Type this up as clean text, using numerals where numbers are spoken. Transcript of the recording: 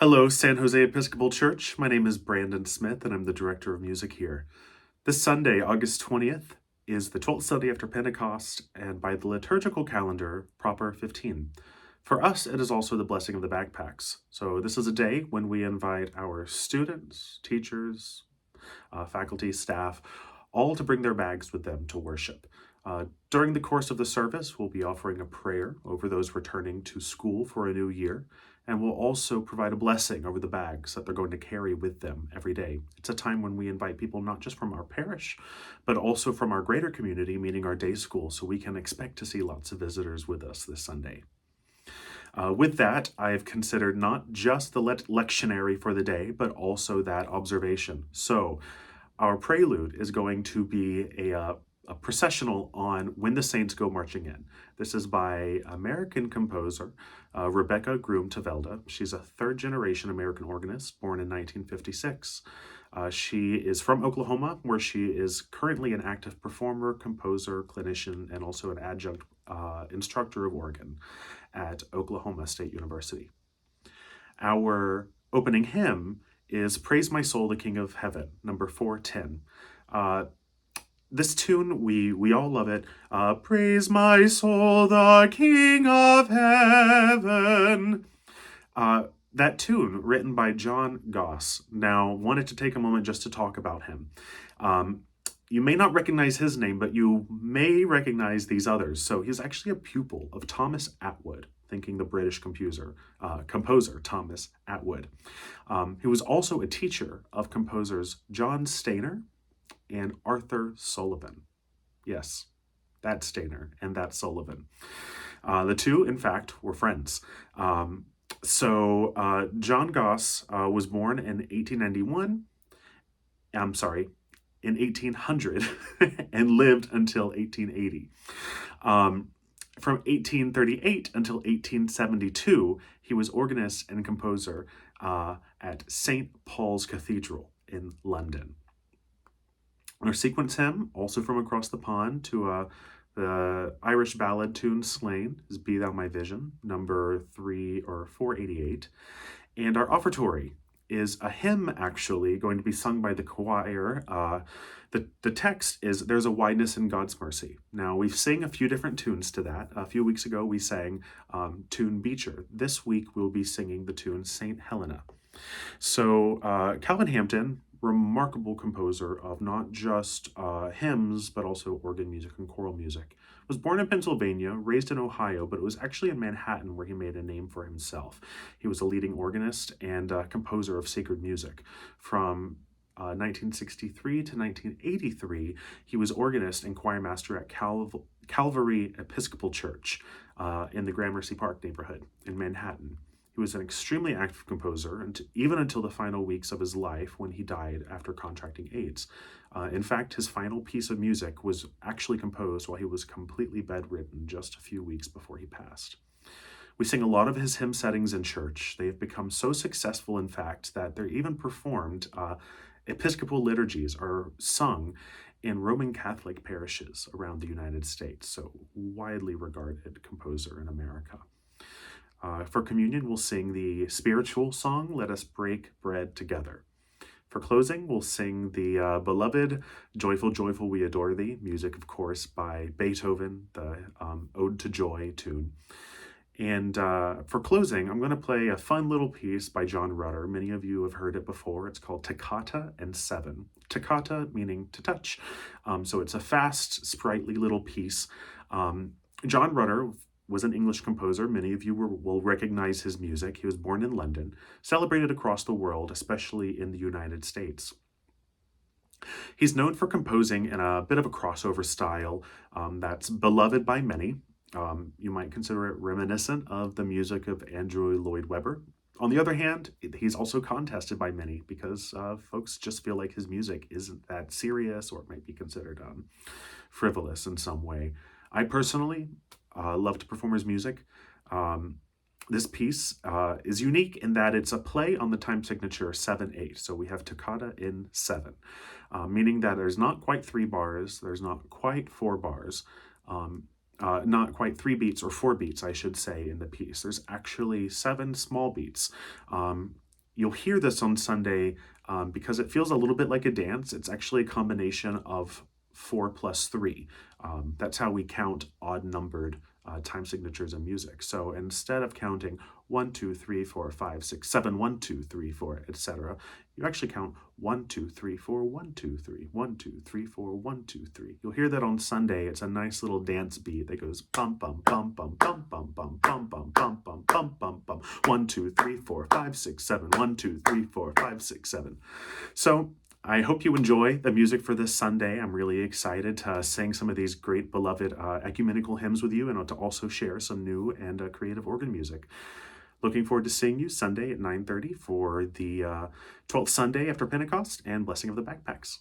Hello, San Jose Episcopal Church. My name is Brandon Smith, and I'm the Director of Music here. This Sunday, August 20th, is the 12th Sunday after Pentecost, and by the liturgical calendar, proper 15. For us, it is also the blessing of the backpacks. So this is a day when we invite our students, teachers, faculty, staff, all to bring their bags with them to worship. During the course of the service, we'll be offering a prayer over those returning to school for a new year, and we'll also provide a blessing over the bags that they're going to carry with them every day. It's a time when we invite people not just from our parish, but also from our greater community, meaning our day school, so we can expect to see lots of visitors with us this Sunday. With that, I've considered not just the lectionary for the day, but also that observation. So our prelude is going to be a processional on When the Saints Go Marching In. This is by American composer Rebecca Groom Tevelde. She's a third-generation American organist born in 1956. She is from Oklahoma, where she is currently an active performer, composer, clinician, and also an adjunct instructor of organ at Oklahoma State University. Our opening hymn is Praise My Soul, the King of Heaven, number 410. This tune, we all love it. Praise my soul, the King of Heaven. That tune, written by John Goss. Now, wanted to take a moment just to talk about him. You may not recognize his name, but you may recognize these others. So he's actually a pupil of Thomas Atwood, thinking the British composer Thomas Atwood. He was also a teacher of composers John Stainer and Arthur Sullivan. Yes, that Stainer and that Sullivan. The two, in fact, were friends. John Goss was born in 1891. I'm sorry, in 1800 and lived until 1880. From 1838 until 1872, he was organist and composer at St. Paul's Cathedral in London. Our sequence hymn, also from across the pond, to the Irish ballad tune Slain, is Be Thou My Vision, number 488. And our offertory is a hymn, actually, going to be sung by the choir. The text is, There's a Wideness in God's Mercy. Now, we've sang a few different tunes to that. A few weeks ago, we sang tune Beecher. This week, we'll be singing the tune St. Helena. So Calvin Hampton, remarkable composer of not just hymns, but also organ music and choral music, was born in Pennsylvania, raised in Ohio, but it was actually in Manhattan where he made a name for himself. He was a leading organist and composer of sacred music. From 1963 to 1983, he was organist and choirmaster at Calvary Episcopal Church in the Gramercy Park neighborhood in Manhattan. He was an extremely active composer, and even until the final weeks of his life when he died after contracting AIDS. In fact, his final piece of music was actually composed while he was completely bedridden just a few weeks before he passed. We sing a lot of his hymn settings in church. They have become so successful, in fact, that they're even performed. Episcopal liturgies are sung in Roman Catholic parishes around the United States, so widely regarded composer in America. For communion, we'll sing the spiritual song, Let Us Break Bread Together. For closing, we'll sing the beloved Joyful, Joyful, We Adore Thee, music, of course, by Beethoven, the Ode to Joy tune. And for closing, I'm going to play a fun little piece by John Rutter. Many of you have heard it before. It's called Toccata and Seven. Toccata meaning to touch. So it's a fast, sprightly little piece. John Rutter was an English composer. Many of you will recognize his music. He was born in London, celebrated across the world, especially in the United States. He's known for composing in a bit of a crossover style that's beloved by many. You might consider it reminiscent of the music of Andrew Lloyd Webber. On the other hand, he's also contested by many because folks just feel like his music isn't that serious, or it might be considered frivolous in some way. I personally love to perform his music. This piece is unique in that it's a play on the time signature 7/8. So we have toccata in 7, meaning that there's not quite 3 bars, there's not quite 4 bars, not quite 3 beats or 4 beats, I should say, in the piece. There's actually 7 small beats. you'll hear this on Sunday because it feels a little bit like a dance. It's actually a combination of 4 plus 3. That's how we count odd numbered time signatures in music. So instead of counting 1, 2, 3, 4, 5, 6, 7, 1, 2, 3, 4, etc., you actually count 1, 2, 3, 4, 1, 2, 3, 1, 2, 3, 4, 1, 2, 3. You'll hear that on Sunday. It's a nice little dance beat that goes bum bum bum bum bum bum bum bum bum bum bum bum bum bum 1, 2, 3, 4, 5, 6, 7, 1, 2, 3, 4, 5, 6, 7. So I hope you enjoy the music for this Sunday. I'm really excited to sing some of these great beloved ecumenical hymns with you, and to also share some new and creative organ music. Looking forward to seeing you Sunday at 9:30 for the 12th Sunday after Pentecost and Blessing of the Backpacks.